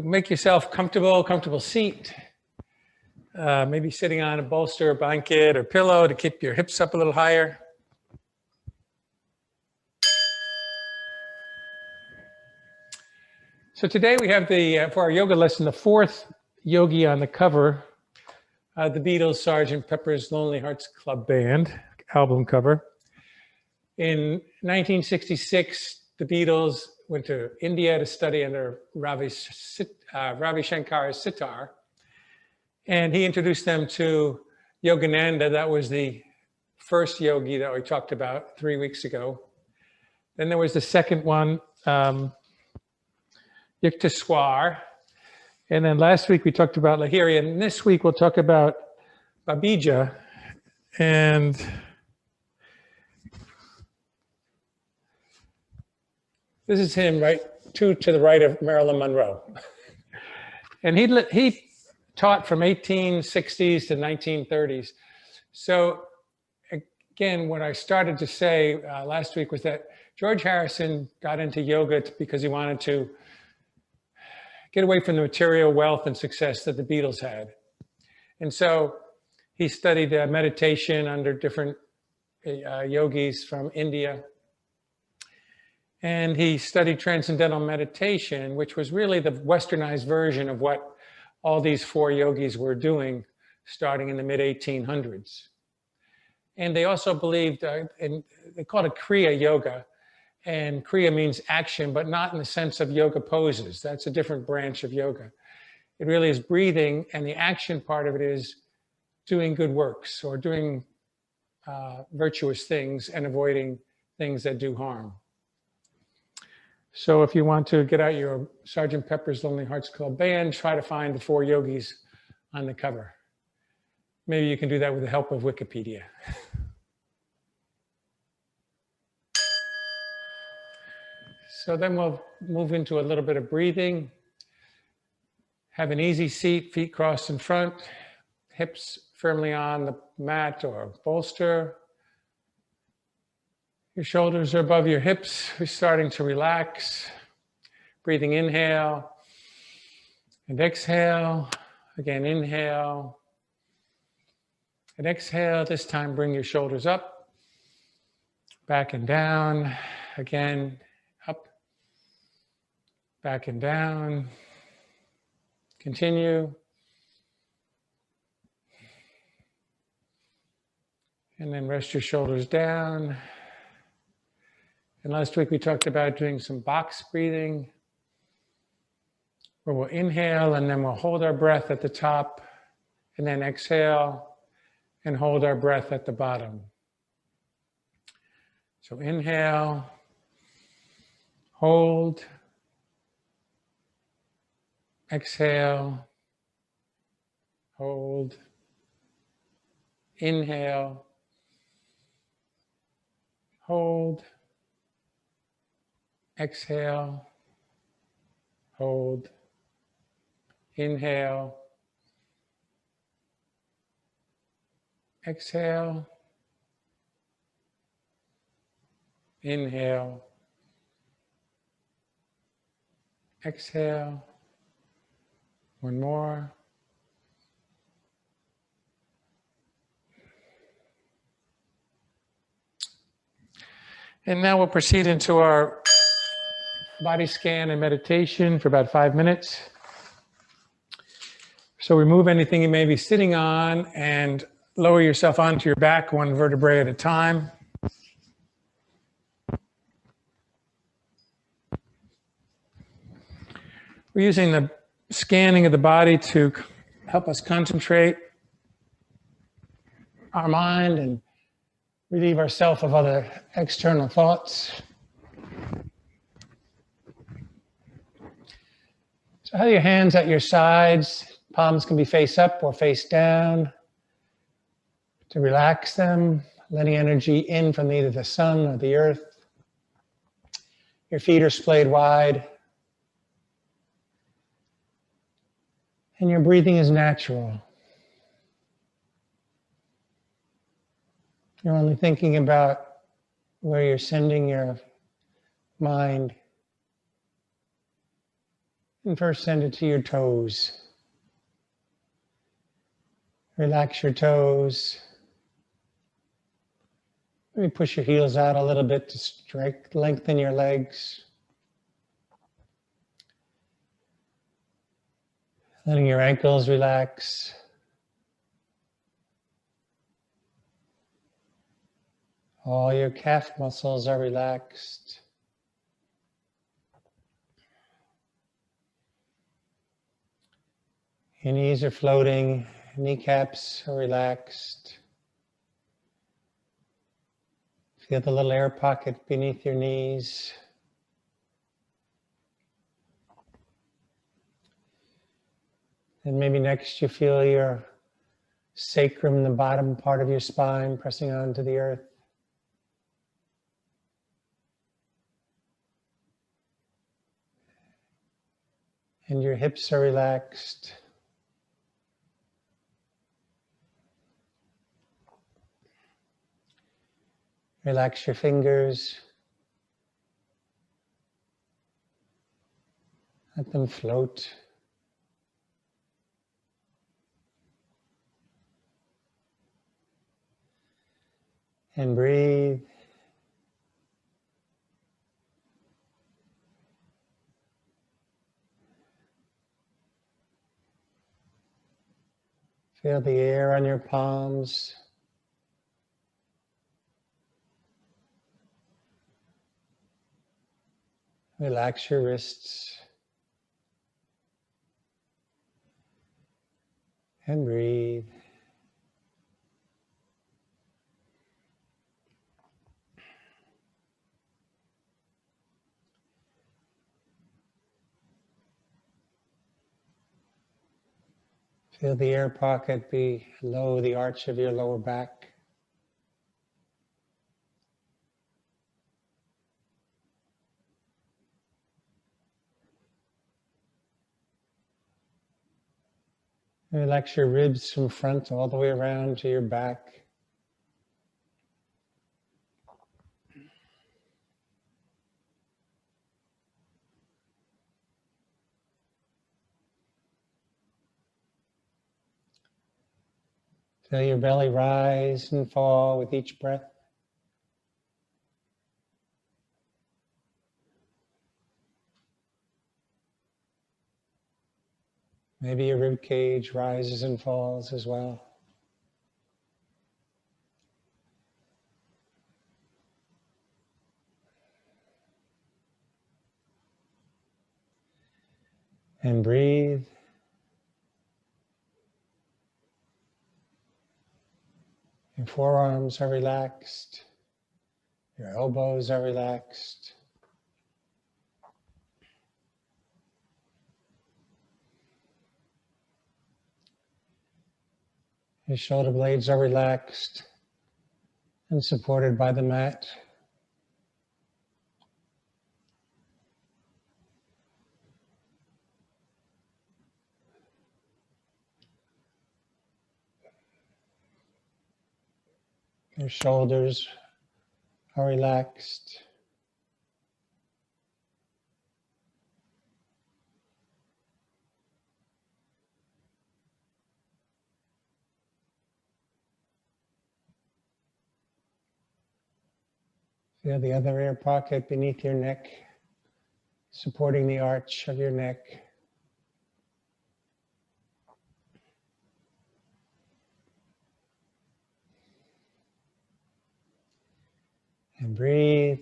Make yourself comfortable seat. Maybe sitting on a bolster, blanket, or pillow to keep your hips up a little higher. So today we have for our yoga lesson, the fourth yogi on the cover, the Beatles' Sgt. Pepper's Lonely Hearts Club Band album cover. In 1966, the Beatles went to India to study under Ravi Shankar's sitar. And he introduced them to Yogananda. That was the first yogi that we talked about 3 weeks ago. Then there was the second one, Yukteswar. And then last week we talked about Lahiri. And this week we'll talk about Babija. And this is him, right? To the right of Marilyn Monroe. And he taught from 1860s to 1930s. So again, what I started to say last week was that George Harrison got into yoga because he wanted to get away from the material wealth and success that the Beatles had. And so he studied meditation under different yogis from India. And he studied transcendental meditation, which was really the westernized version of what all these four yogis were doing starting in the mid-1800s. And they also believed, they called it Kriya Yoga. And Kriya means action, but not in the sense of yoga poses. That's a different branch of yoga. It really is breathing, and the action part of it is doing good works or doing virtuous things and avoiding things that do harm. So if you want to get out your Sgt. Pepper's Lonely Hearts Club Band, try to find the four yogis on the cover. Maybe you can do that with the help of Wikipedia. So then we'll move into a little bit of breathing. Have an easy seat, feet crossed in front, hips firmly on the mat or bolster. Your shoulders are above your hips. We're starting to relax. Breathing inhale and exhale. Again, inhale and exhale. This time, bring your shoulders up, back and down. Again, up, back and down. Continue. And then rest your shoulders down. And last week we talked about doing some box breathing, where we'll inhale and then we'll hold our breath at the top, and then exhale and hold our breath at the bottom. So inhale, hold, exhale, hold, inhale, hold, exhale, hold, inhale, exhale, inhale, exhale. One more. And now we'll proceed into our body scan and meditation for about 5 minutes. So remove anything you may be sitting on and lower yourself onto your back, one vertebrae at a time. We're using the scanning of the body to help us concentrate our mind and relieve ourselves of other external thoughts. So have your hands at your sides. Palms can be face up or face down. To relax them, letting energy in from either the sun or the earth. Your feet are splayed wide. And your breathing is natural. You're only thinking about where you're sending your mind And first send it to your toes. Relax your toes. Maybe push your heels out a little bit to lengthen your legs. Letting your ankles relax. All your calf muscles are relaxed. Your knees are floating, kneecaps are relaxed. Feel the little air pocket beneath your knees. And maybe next you feel your sacrum, the bottom part of your spine, pressing onto the earth. And your hips are relaxed. Relax your fingers. Let them float. And breathe. Feel the air on your palms. Relax your wrists. And breathe. Feel the air pocket below the arch of your lower back. Relax your ribs from front all the way around to your back. Feel your belly rise and fall with each breath. Maybe your rib cage rises and falls as well. And breathe. Your forearms are relaxed. Your elbows are relaxed. Your shoulder blades are relaxed and supported by the mat. Your shoulders are relaxed. Feel the other air pocket beneath your neck, supporting the arch of your neck. And breathe.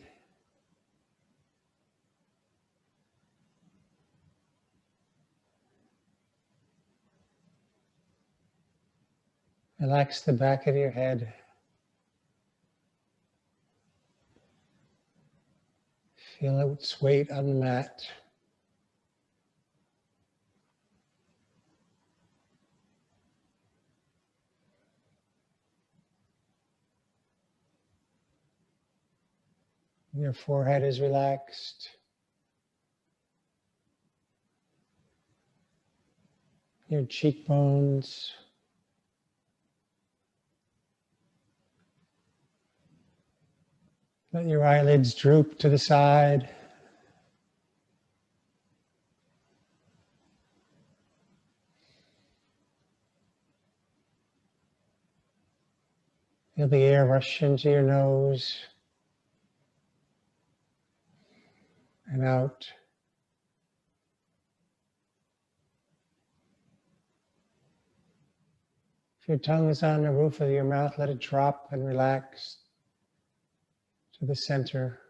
Relax the back of your head. Feel its weight on the mat. Your forehead is relaxed. Your cheekbones. Let your eyelids droop to the side. Feel the air rush into your nose and out. If your tongue is on the roof of your mouth, let it drop and relax to the center.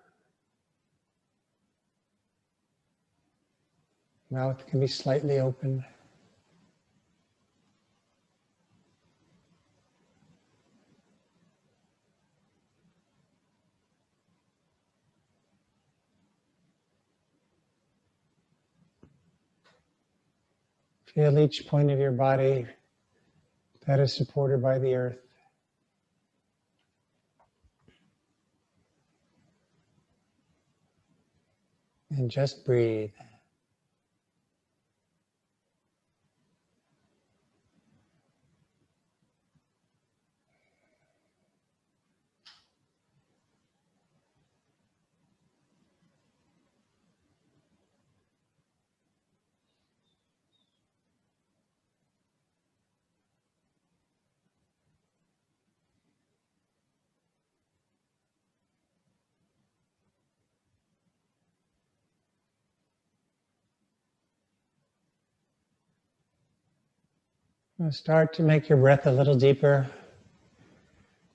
Mouth can be slightly open. Feel each point of your body that is supported by the earth. And just breathe. Now start to make your breath a little deeper.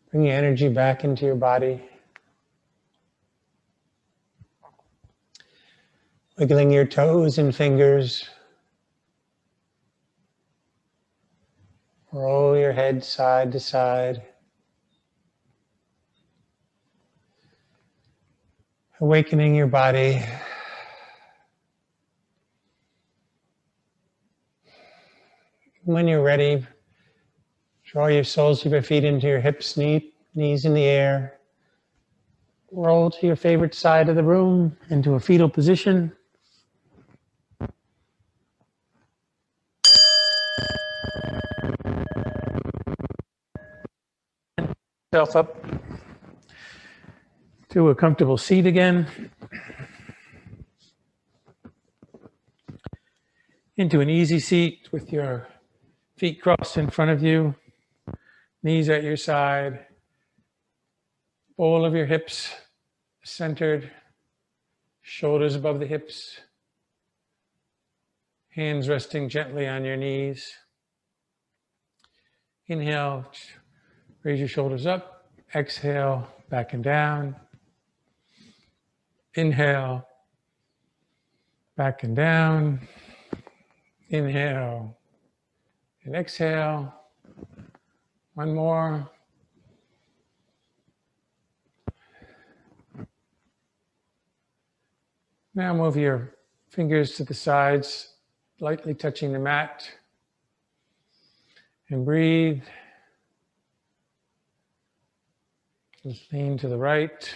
Bring your energy back into your body. Wiggling your toes and fingers. Roll your head side to side. Awakening your body. When you're ready, draw your soles of your feet into your hips, knees in the air. Roll to your favorite side of the room into a fetal position. Yourself up to a comfortable seat again. Into an easy seat with your feet crossed in front of you, knees at your side, all of your hips centered, shoulders above the hips, hands resting gently on your knees. Inhale, raise your shoulders up. Exhale, back and down. Inhale, back and down. Inhale and exhale. One more. Now move your fingers to the sides, lightly touching the mat. And breathe. Just lean to the right.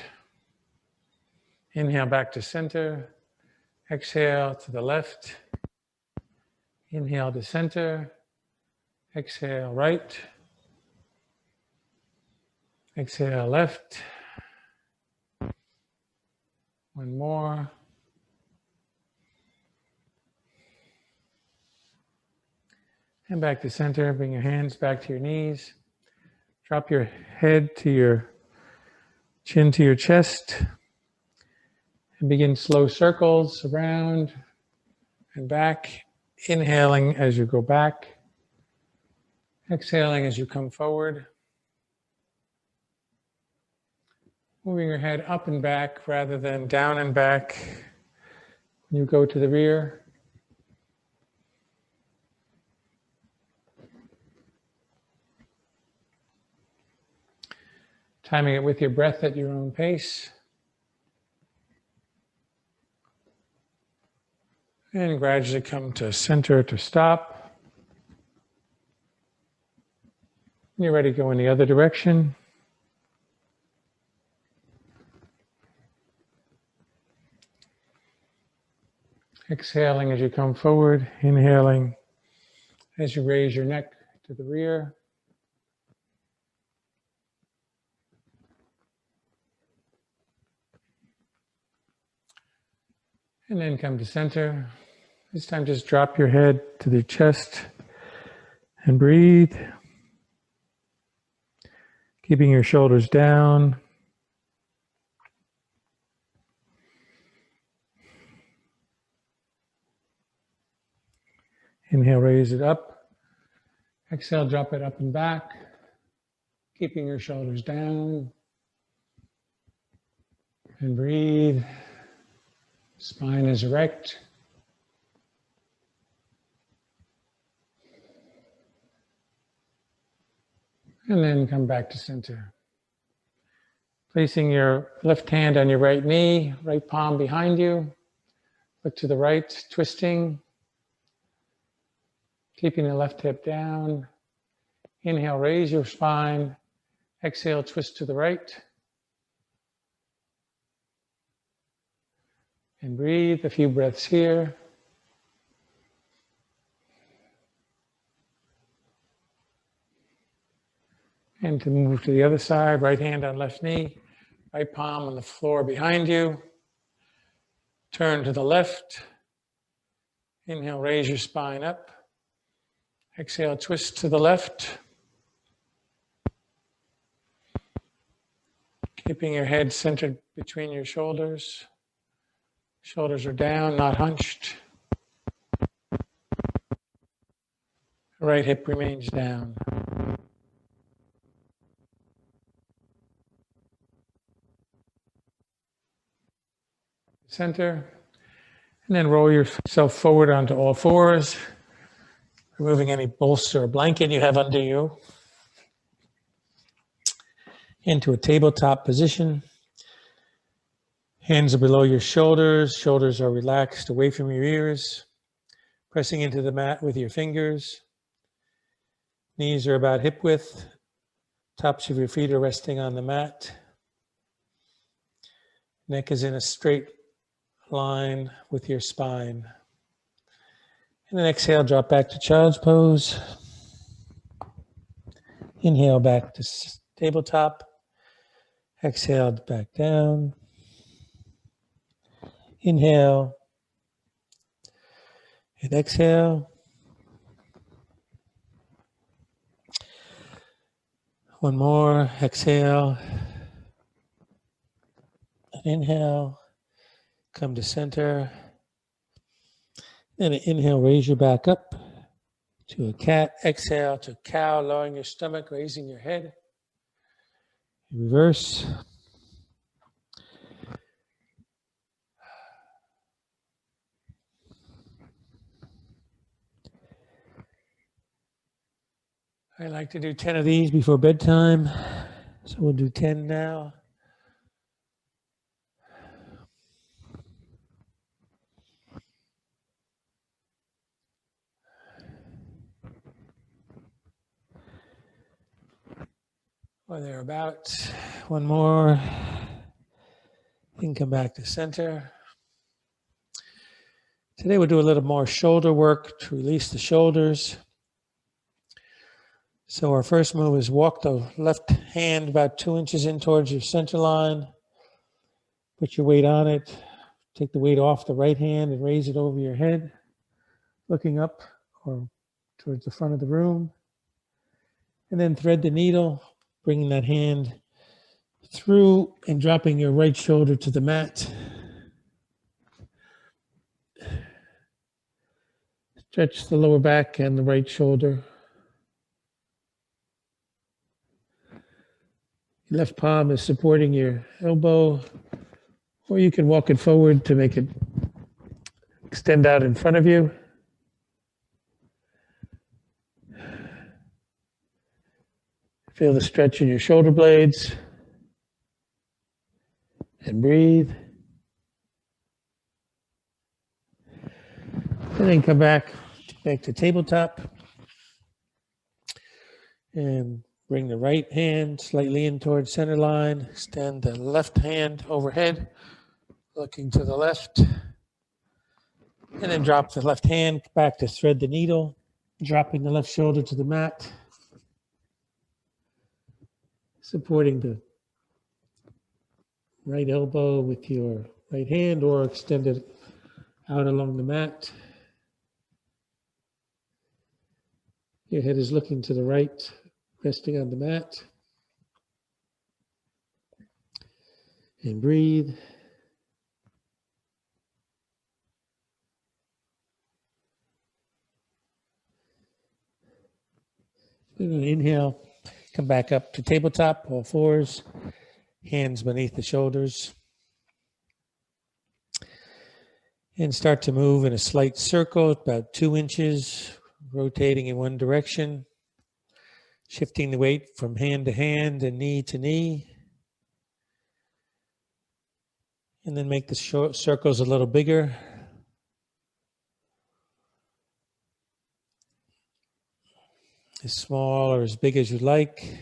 Inhale back to center. Exhale to the left. Inhale to center. Exhale right. Exhale left. One more. And back to center. Bring your hands back to your knees. Drop your head to your chin to your chest. And begin slow circles around and back. Inhaling as you go back. Exhaling as you come forward. Moving your head up and back rather than down and back when you go to the rear. Timing it with your breath at your own pace. And gradually come to center to stop. When you're ready to go in the other direction. Exhaling as you come forward, inhaling as you raise your neck to the rear. And then come to center. This time just drop your head to the chest and breathe. Keeping your shoulders down. Inhale, raise it up. Exhale, drop it up and back. Keeping your shoulders down. And breathe. Spine is erect. And then come back to center. Placing your left hand on your right knee, right palm behind you. Look to the right, twisting. Keeping the left hip down. Inhale, raise your spine. Exhale, twist to the right. And breathe a few breaths here. And to move to the other side, right hand on left knee, right palm on the floor behind you. Turn to the left. Inhale, raise your spine up. Exhale, twist to the left. Keeping your head centered between your shoulders. Shoulders are down, not hunched. Right hip remains down. Center. And then roll yourself forward onto all fours, removing any bolster or blanket you have under you. Into a tabletop position. Hands are below your shoulders. Shoulders are relaxed away from your ears. Pressing into the mat with your fingers. Knees are about hip width. Tops of your feet are resting on the mat. Neck is in a straight line with your spine. And then exhale, drop back to child's pose. Inhale back to tabletop. Exhale back down. Inhale. And exhale. One more. Exhale. And inhale. Come to center. And inhale, raise your back up to a cat. Exhale to cow, lowering your stomach, raising your head. Reverse. I like to do 10 of these before bedtime, so we'll do 10 now. Or thereabouts. One more. You can come back to center. Today we'll do a little more shoulder work to release the shoulders. So our first move is walk the left hand about 2 inches in towards your center line. Put your weight on it. Take the weight off the right hand and raise it over your head, looking up or towards the front of the room. And then thread the needle, bringing that hand through and dropping your right shoulder to the mat. Stretch the lower back and the right shoulder. Your left palm is supporting your elbow, or you can walk it forward to make it extend out in front of you. Feel the stretch in your shoulder blades. And breathe. And then come back to tabletop. And bring the right hand slightly in towards center line. Extend the left hand overhead, looking to the left. And then drop the left hand back to thread the needle, dropping the left shoulder to the mat. Supporting the right elbow with your right hand or extend it out along the mat. Your head is looking to the right, resting on the mat. And breathe. Inhale, come back up to tabletop, all fours, hands beneath the shoulders. And start to move in a slight circle, about 2 inches, rotating in one direction, shifting the weight from hand to hand and knee to knee. And then make the short circles a little bigger. As small or as big as you like.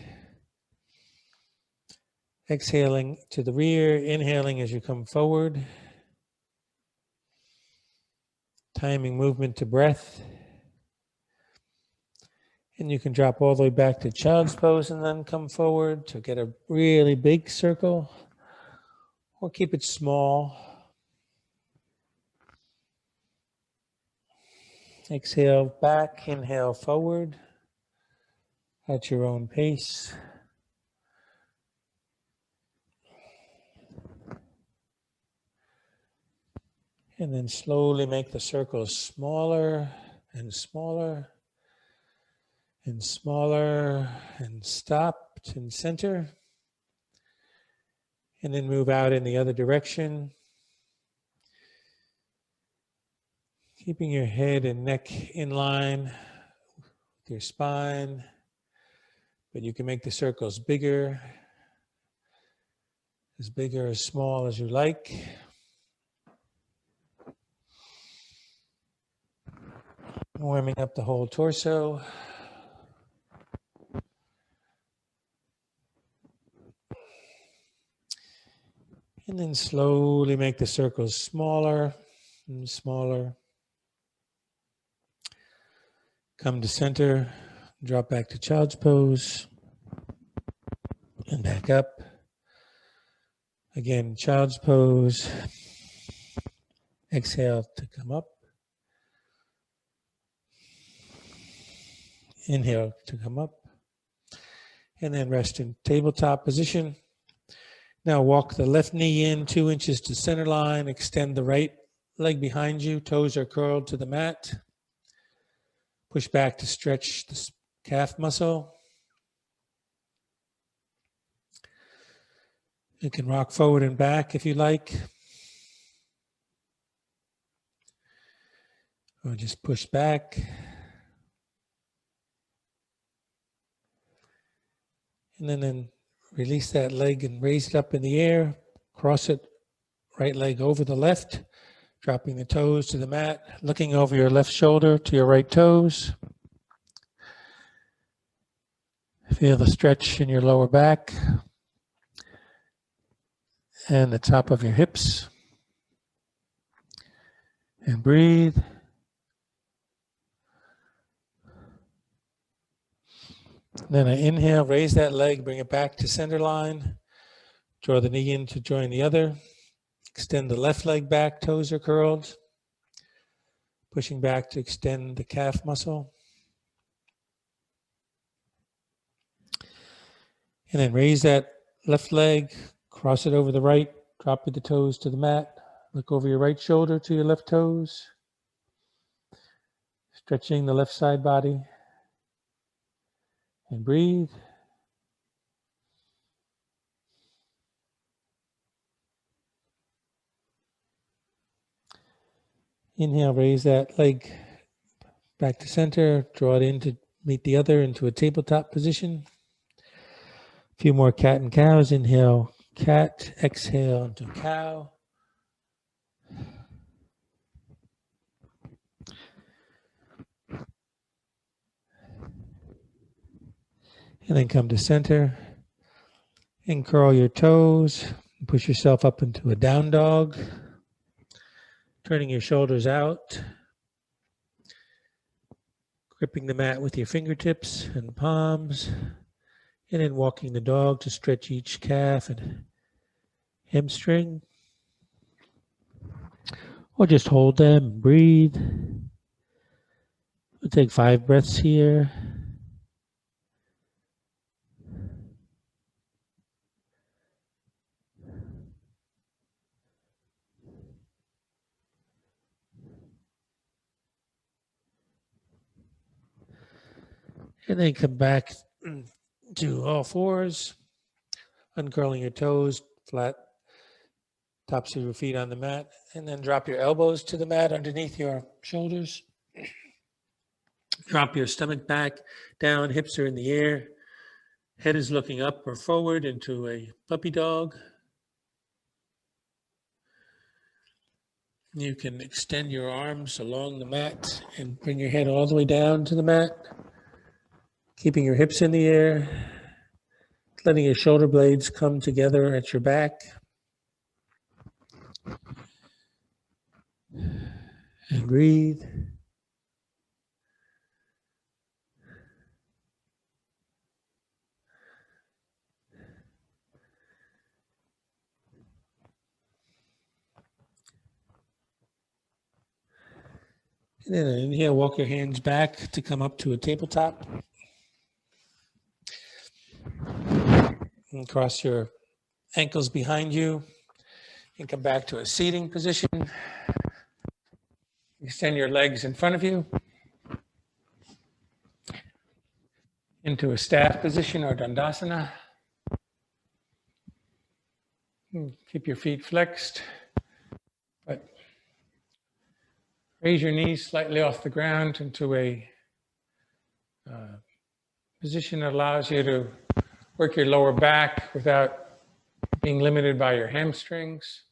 Exhaling to the rear, inhaling as you come forward. Timing movement to breath. And you can drop all the way back to child's pose and then come forward to get a really big circle. Or keep it small. Exhale back, inhale forward at your own pace. And then slowly make the circles smaller and smaller and smaller and stop and center. And then move out in the other direction. Keeping your head and neck in line with your spine. But you can make the circles bigger or small as you like. Warming up the whole torso. And then slowly make the circles smaller and smaller. Come to center, drop back to child's pose, and back up. Again, child's pose. Exhale to come up. Inhale to come up. And then rest in tabletop position. Now walk the left knee in 2 inches to center line. Extend the right leg behind you. Toes are curled to the mat. Push back to stretch the calf muscle. You can rock forward and back if you like. Or just push back. And then release that leg and raise it up in the air. Cross it, right leg over the left. Dropping the toes to the mat. Looking over your left shoulder to your right toes. Feel the stretch in your lower back. And the top of your hips. And breathe. Then I inhale, raise that leg, bring it back to center line. Draw the knee in to join the other. Extend the left leg back, toes are curled. Pushing back to extend the calf muscle. And then raise that left leg, cross it over the right, drop the toes to the mat. Look over your right shoulder to your left toes. Stretching the left side body. And breathe. Inhale, raise that leg back to center. Draw it in to meet the other into a tabletop position. A few more cat and cows. Inhale, cat. Exhale into cow. And then come to center. And curl your toes. Push yourself up into a down dog. Turning your shoulders out. Gripping the mat with your fingertips and palms. And then walking the dog to stretch each calf and hamstring. Or just hold them and breathe. We'll take 5 breaths here. And then come back to all fours, uncurling your toes, flat tops of your feet on the mat, and then drop your elbows to the mat underneath your shoulders. Drop your stomach back down, hips are in the air, head is looking up or forward into a puppy dog. You can extend your arms along the mat and bring your head all the way down to the mat, keeping your hips in the air, letting your shoulder blades come together at your back. And breathe. And then inhale, walk your hands back to come up to a tabletop. And cross your ankles behind you and come back to a seating position. Extend your legs in front of you into a staff position or Dandasana. Keep your feet flexed, but raise your knees slightly off the ground into a position that allows you to work your lower back without being limited by your hamstrings.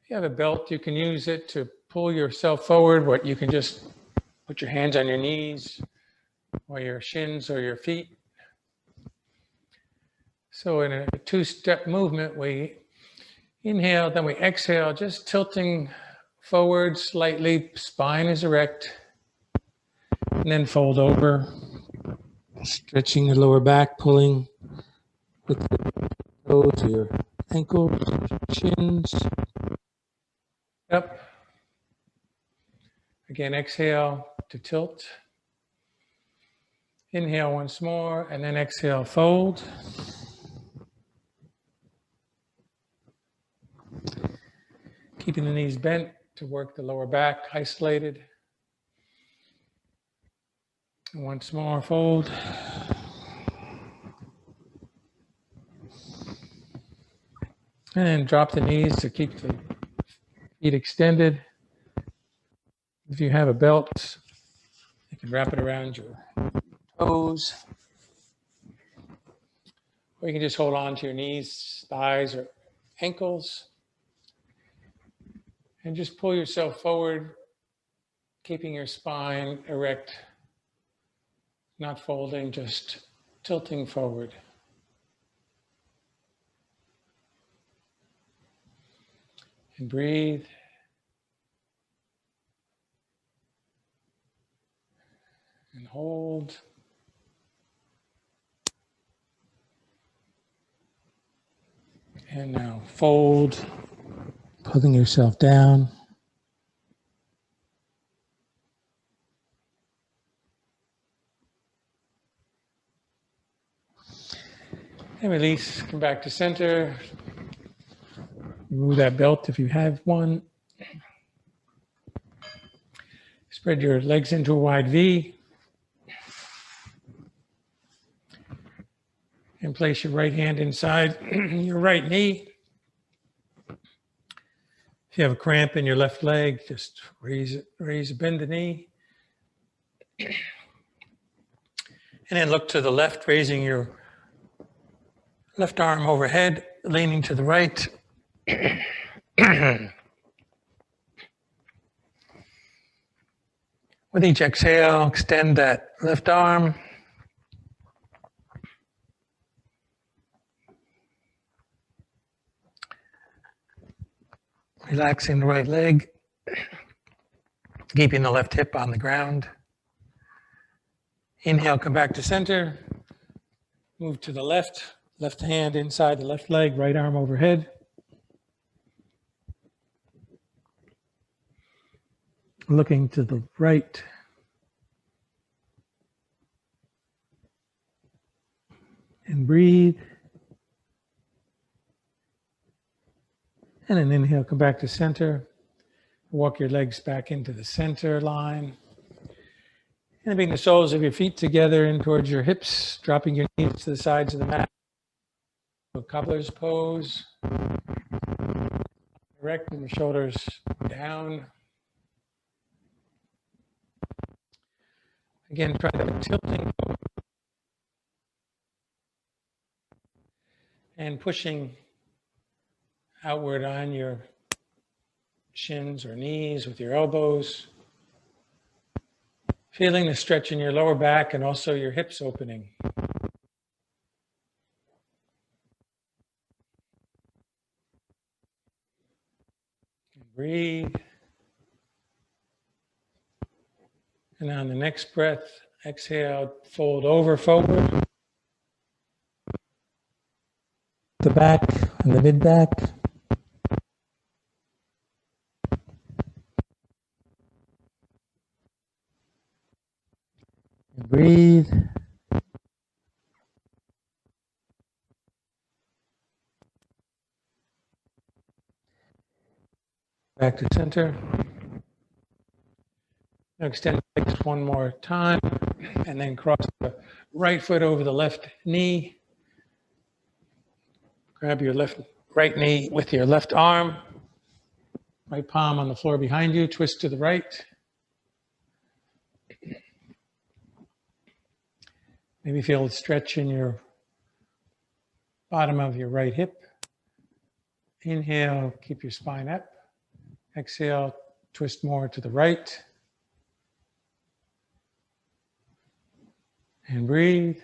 If you have a belt, you can use it to pull yourself forward, but you can just put your hands on your knees or your shins or your feet. So in a two-step movement, we inhale, then we exhale, just tilting forward slightly, spine is erect, and then fold over, stretching your lower back, pulling with the toes, your ankles, shins. Up. Again, exhale to tilt. Inhale once more, and then exhale, fold. Keeping the knees bent to work the lower back, isolated. And once more, fold. And then drop the knees to keep the feet extended. If you have a belt, you can wrap it around your toes. Or you can just hold on to your knees, thighs, or ankles. And just pull yourself forward, keeping your spine erect, not folding, just tilting forward. And breathe. And hold. And now fold, pulling yourself down. And release, come back to center. Remove that belt if you have one. Spread your legs into a wide V. And place your right hand inside your right knee. If you have a cramp in your left leg, just raise it, bend the knee. And then look to the left, raising your left arm overhead, leaning to the right. With each exhale, extend that left arm. Relaxing the right leg, keeping the left hip on the ground. Inhale, come back to center. Move to the left, left hand inside the left leg, right arm overhead. Looking to the right. And breathe. And then inhale, come back to center. Walk your legs back into the center line. And bring the soles of your feet together in towards your hips, dropping your knees to the sides of the mat. So cobbler's pose. Erect and the shoulders down. Again, try the tilting and pushing outward on your shins or knees with your elbows. Feeling the stretch in your lower back and also your hips opening. Breathe. And on the next breath, exhale, fold over forward. The back and the mid back. Breathe. Back to center. Now extend the legs one more time and then cross the right foot over the left knee. Grab your right knee with your left arm. Right palm on the floor behind you. Twist to the right. Maybe feel a stretch in your bottom of your right hip. Inhale, keep your spine up. Exhale, twist more to the right. And breathe.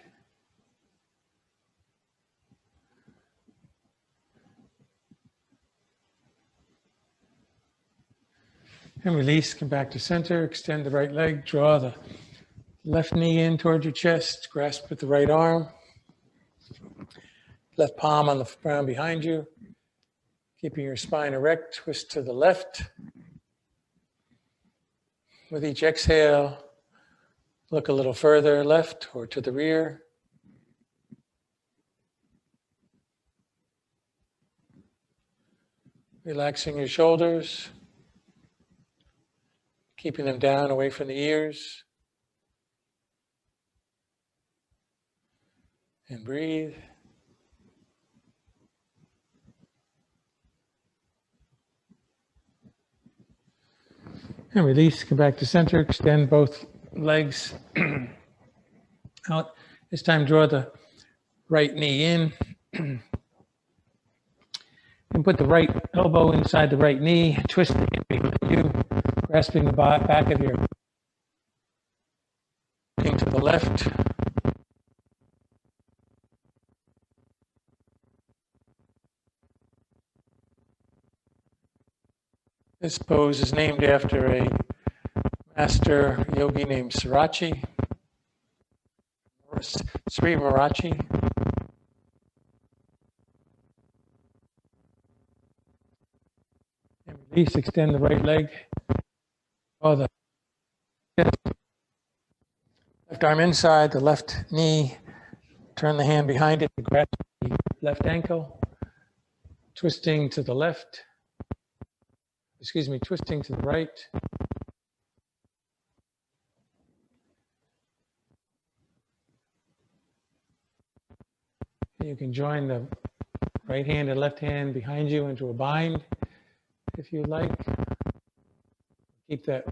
And release, come back to center, extend the right leg, draw the left knee in towards your chest, grasp with the right arm. Left palm on the ground behind you. Keeping your spine erect, twist to the left. With each exhale, look a little further left or to the rear. Relaxing your shoulders, keeping them down away from the ears. And breathe. And release, come back to center, extend both legs out. This time draw the right knee in and put the right elbow inside the right knee, twist the hip behind you, grasping the back of your looking to the left. This pose is named after a master yogi named Sri Maharaji. And release, extend the right leg. Draw the left arm inside, the left knee. Turn the hand behind it to grasp the left ankle. Twisting to the left. Twisting to the right. You can join the right hand and left hand behind you into a bind if you like. Keep that.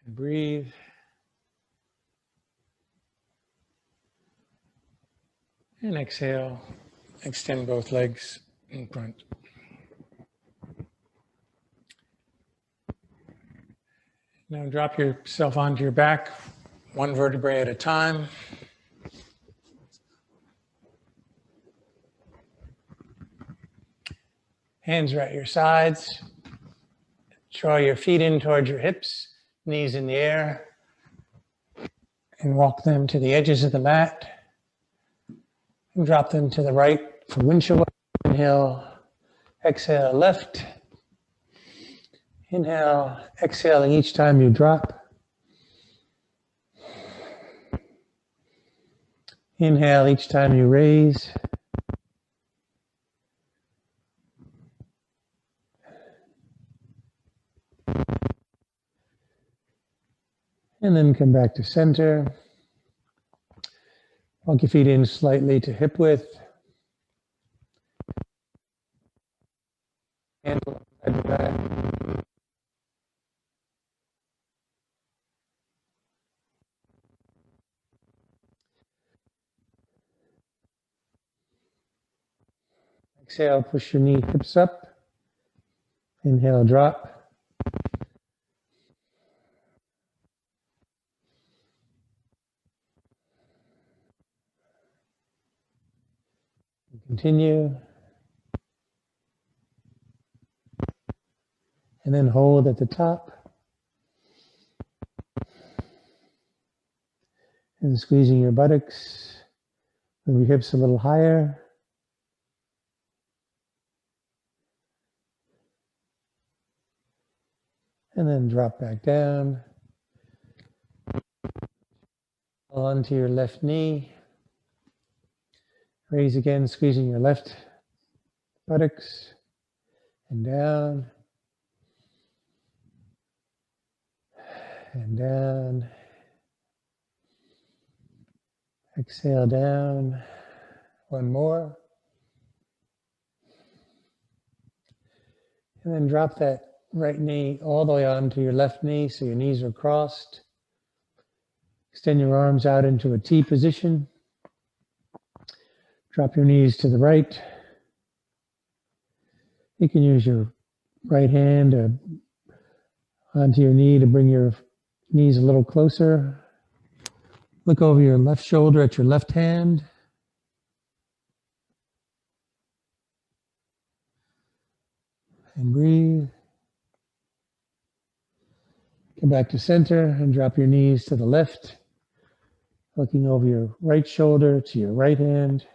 And breathe. And exhale. Extend both legs in front. Now drop yourself onto your back, one vertebrae at a time. Hands are at your sides. Draw your feet in towards your hips, knees in the air, and walk them to the edges of the mat. And drop them to the right for windshield. Inhale, exhale, left. Inhale, exhaling each time you drop. Inhale each time you raise. And then come back to center. Walk your feet in slightly to hip width. Hands side to back. Exhale, push your knee hips up. Inhale, drop. Continue. And then hold at the top. And squeezing your buttocks. Move your hips a little higher. And then drop back down. Onto your left knee. Raise again, squeezing your left buttocks. And down. And down. Exhale down. One more. And then drop that right knee all the way onto your left knee so your knees are crossed. Extend your arms out into a T position. Drop your knees to the right. You can use your right hand onto your knee to bring your knees a little closer. Look over your left shoulder at your left hand. And breathe. Come back to center and drop your knees to the left. Looking over your right shoulder to your right hand.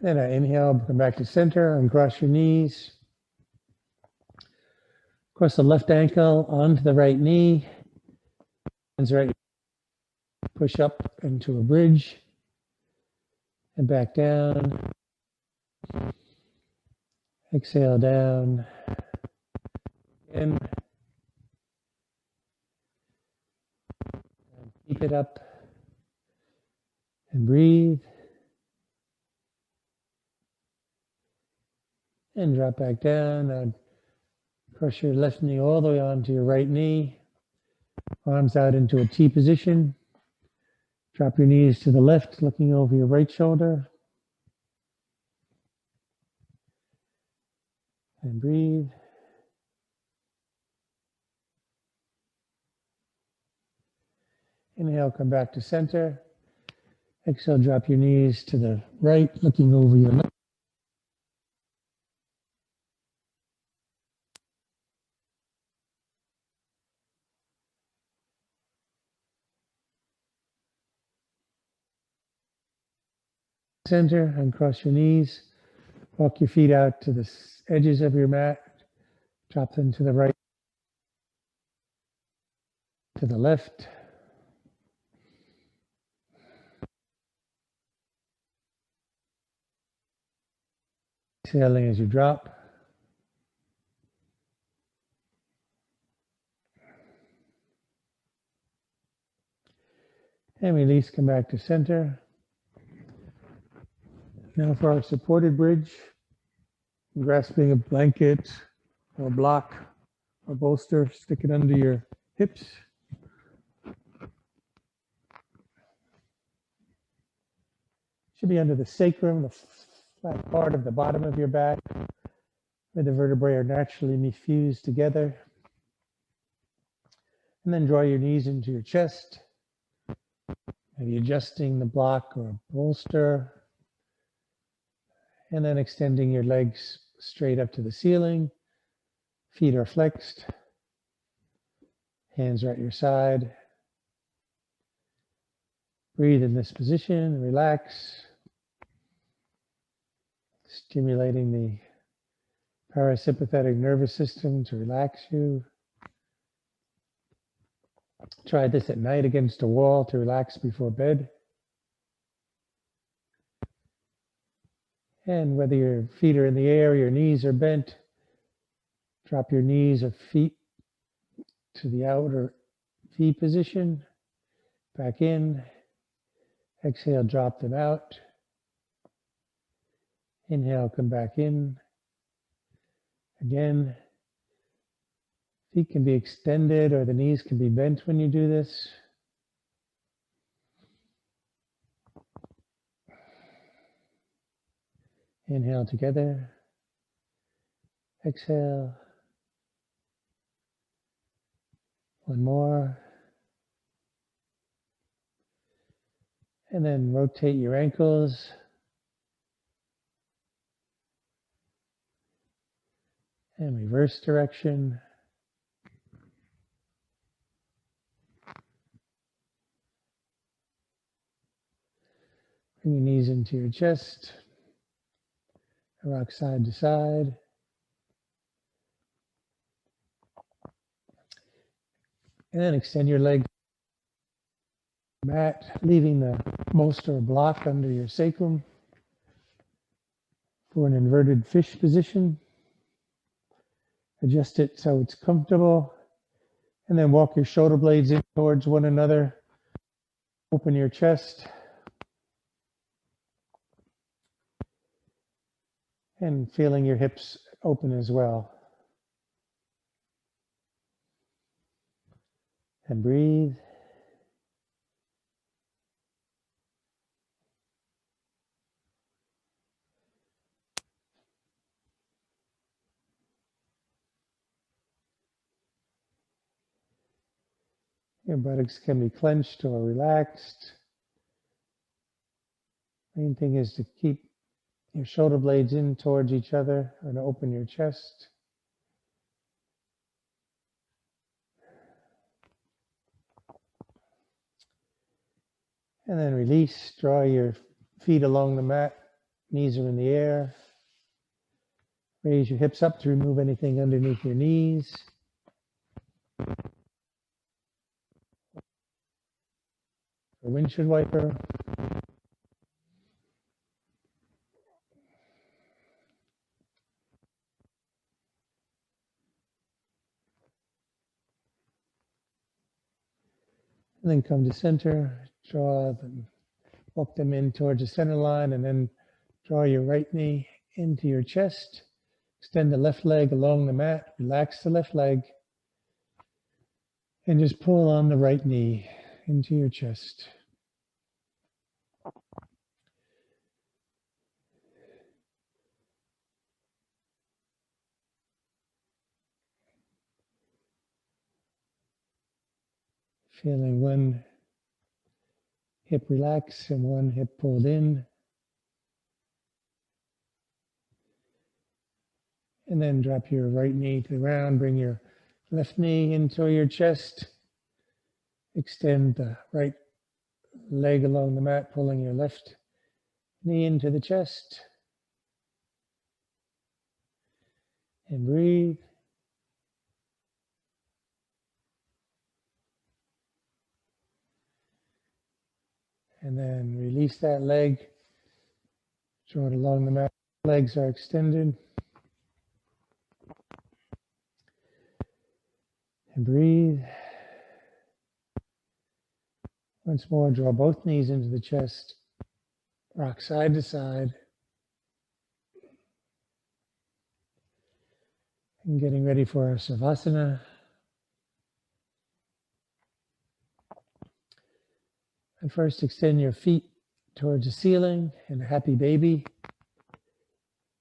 Then inhale, come back to center, uncross your knees. Cross the left ankle onto the right knee. Hands right. Push up into a bridge. And back down. Exhale down. In. And keep it up. And breathe. And drop back down. And cross your left knee all the way onto your right knee. Arms out into a T position. Drop your knees to the left, looking over your right shoulder. And breathe. Inhale, come back to center. Exhale, drop your knees to the right, looking over your left. Center and cross your knees. Walk your feet out to the edges of your mat. Drop them to the right, to the left. Exhaling as you drop. And release, come back to center. Now for our supported bridge, grasping a blanket or block or bolster, stick it under your hips. Should be under the sacrum, the flat part of the bottom of your back, where the vertebrae are naturally fused together. And then draw your knees into your chest, maybe adjusting the block or bolster. And then extending your legs straight up to the ceiling. Feet are flexed. Hands are at your side. Breathe in this position, relax. Stimulating the parasympathetic nervous system to relax you. Try this at night against a wall to relax before bed. And whether your feet are in the air, your knees are bent, drop your knees or feet to the outer V position, back in. Exhale, drop them out. Inhale, come back in. Again, feet can be extended or the knees can be bent when you do this. Inhale together. Exhale. One more. And then rotate your ankles. And reverse direction. Bring your knees into your chest. Rock side to side. And then extend your legs mat, leaving the bolster block under your sacrum for an inverted fish position. Adjust it so it's comfortable. And then walk your shoulder blades in towards one another. Open your chest. And feeling your hips open as well. And breathe. Your buttocks can be clenched or relaxed. Main thing is to keep your shoulder blades in towards each other and open your chest. And then release, draw your feet along the mat, knees are in the air. Raise your hips up to remove anything underneath your knees. A windshield wiper. And then come to center, draw them, walk them in towards the center line, and then draw your right knee into your chest. Extend the left leg along the mat, relax the left leg, and just pull on the right knee into your chest. Feeling one hip relax and one hip pulled in. And then drop your right knee to the ground, bring your left knee into your chest. Extend the right leg along the mat, pulling your left knee into the chest. And breathe. And then release that leg. Draw it along the mat. Legs are extended. And breathe. Once more, draw both knees into the chest. Rock side to side. And getting ready for our Savasana. And first, extend your feet towards the ceiling in a happy baby.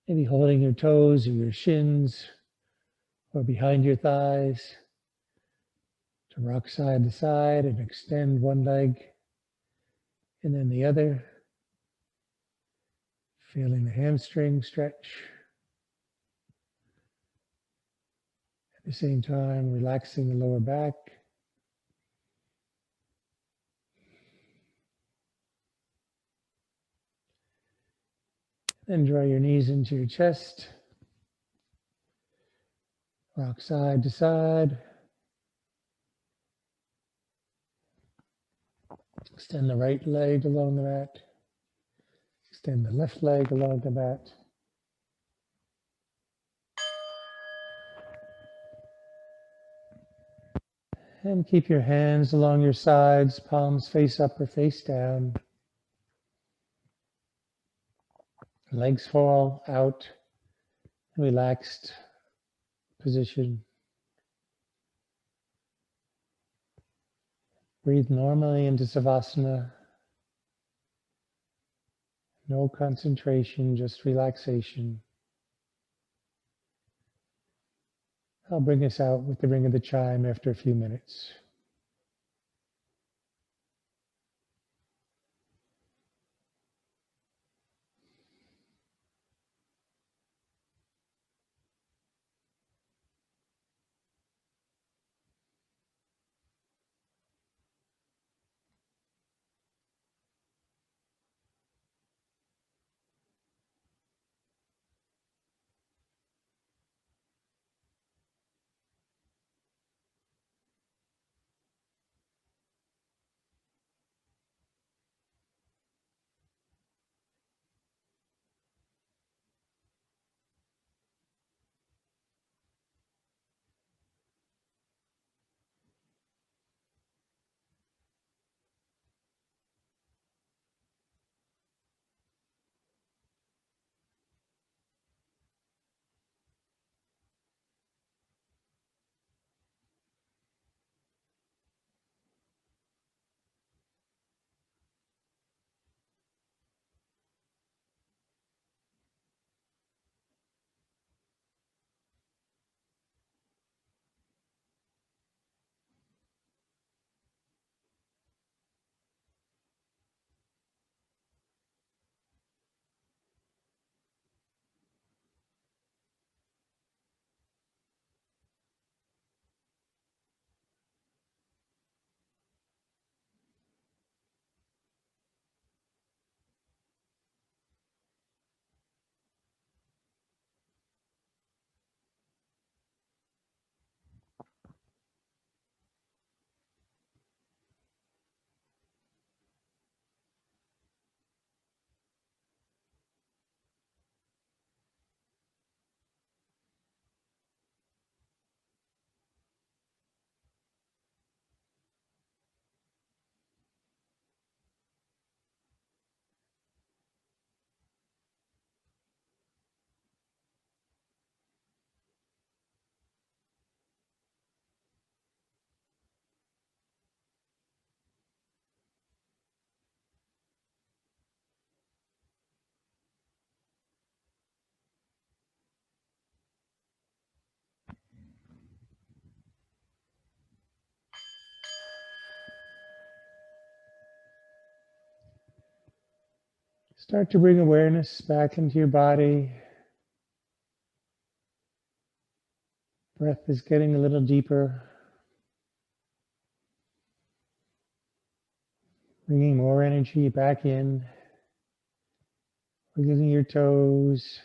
Maybe holding your toes or your shins or behind your thighs. To rock side to side and extend one leg and then the other. Feeling the hamstring stretch. At the same time, relaxing the lower back. Then draw your knees into your chest. Rock side to side. Extend the right leg along the mat. Extend the left leg along the mat. And keep your hands along your sides, palms face up or face down. Legs fall out, relaxed position. Breathe normally into Savasana. No concentration, just relaxation. I'll bring us out with the ring of the chime after a few minutes. Start to bring awareness back into your body. Breath is getting a little deeper. Bringing more energy back in. Wiggling your toes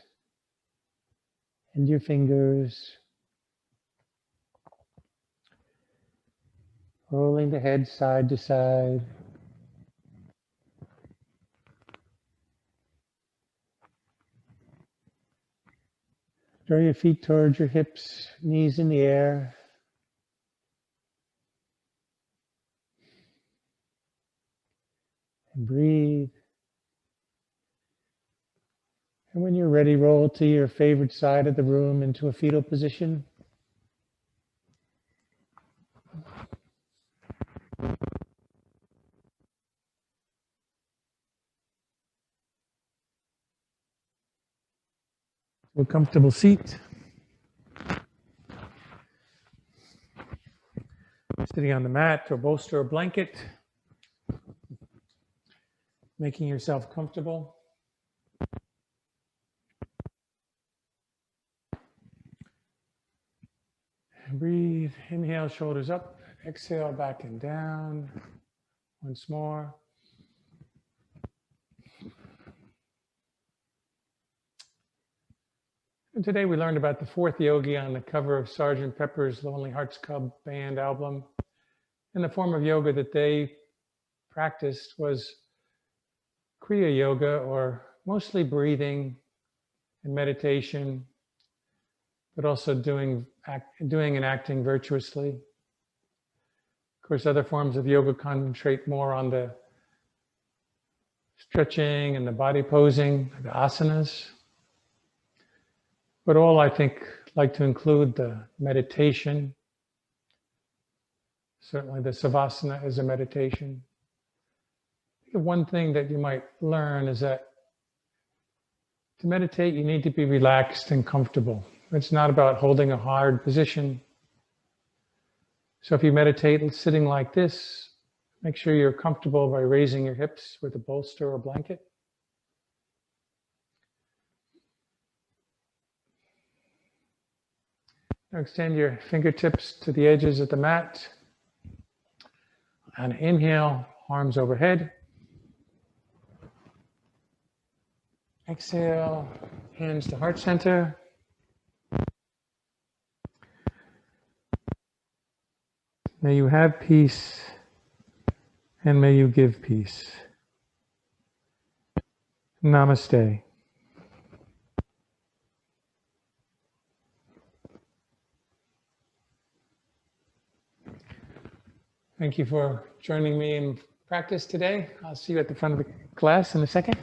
and your fingers. Rolling the head side to side. Draw your feet towards your hips, knees in the air. And breathe. And when you're ready, roll to your favorite side of the room into a fetal position. To a comfortable seat. Sitting on the mat or bolster or blanket. Making yourself comfortable. And breathe. Inhale, shoulders up. Exhale, back and down. Once more. And today we learned about the fourth yogi on the cover of Sgt. Pepper's Lonely Hearts Club Band album. And the form of yoga that they practiced was Kriya Yoga, or mostly breathing and meditation, but also doing and acting virtuously. course, other forms of yoga concentrate more on the stretching and the body posing, the asanas. But all, I think, like to include the meditation. Certainly the Savasana is a meditation. I think one thing that you might learn is that to meditate, you need to be relaxed and comfortable. It's not about holding a hard position. So if you meditate sitting like this, make sure you're comfortable by raising your hips with a bolster or blanket. Now extend your fingertips to the edges of the mat. And inhale, arms overhead. Exhale, hands to heart center. May you have peace, and may you give peace. Namaste. Thank you for joining me in practice today. I'll see you at the front of the class in a second.